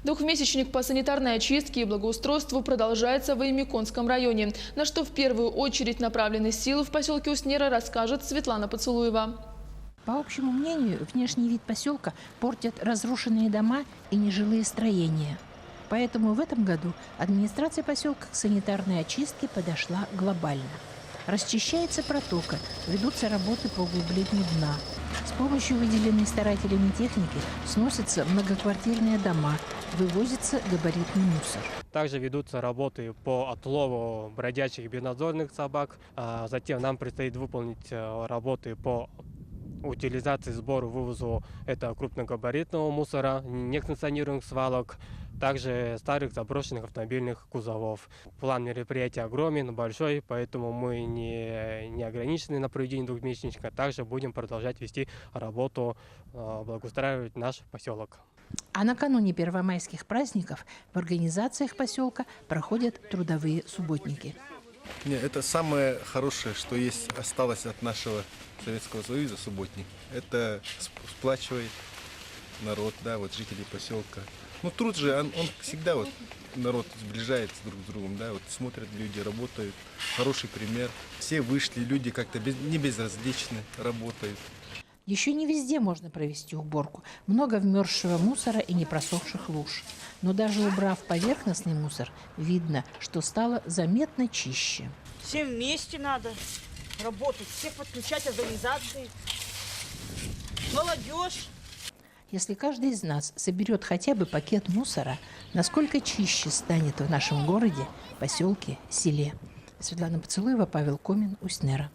Двухмесячник по санитарной очистке и благоустройству продолжается в Аймиконском районе, на что в первую очередь направлены силы в поселке Уснера, расскажет Светлана Поцелуева. По общему мнению, внешний вид поселка портят разрушенные дома и нежилые строения. Поэтому в этом году администрация поселка к санитарной очистке подошла глобально. Расчищается протока, ведутся работы по углублению дна. С помощью выделенной старателями техники сносятся многоквартирные дома, вывозится габаритный мусор. Также ведутся работы по отлову бродячих безнадзорных собак. Затем нам предстоит выполнить работы по утилизации, сбору, вывозу этого крупногабаритного мусора, несанкционированных свалок, также старых заброшенных автомобильных кузовов. План мероприятия огромен, большой, поэтому мы не ограничены на проведение двухмесячника, также будем продолжать вести работу, благоустраивать наш поселок. А накануне первомайских праздников в организациях поселка проходят трудовые субботники. Это самое хорошее, что есть, осталось от нашего Советского Союза, субботник. Это сплачивает народ, да, вот жителей поселка. Ну, труд же, он всегда вот народ сближается друг с другом, да, вот смотрят люди, работают. Хороший пример. Все вышли, люди как-то не безразличны, работают. Еще не везде можно провести уборку. Много вмерзшего мусора и непросохших луж. Но даже убрав поверхностный мусор, видно, что стало заметно чище. Всем вместе надо работать, все подключать организации, молодежь. Если каждый из нас соберет хотя бы пакет мусора, насколько чище станет в нашем городе, поселке, селе. Светлана Поцелуева, Павел Комин, Уснера.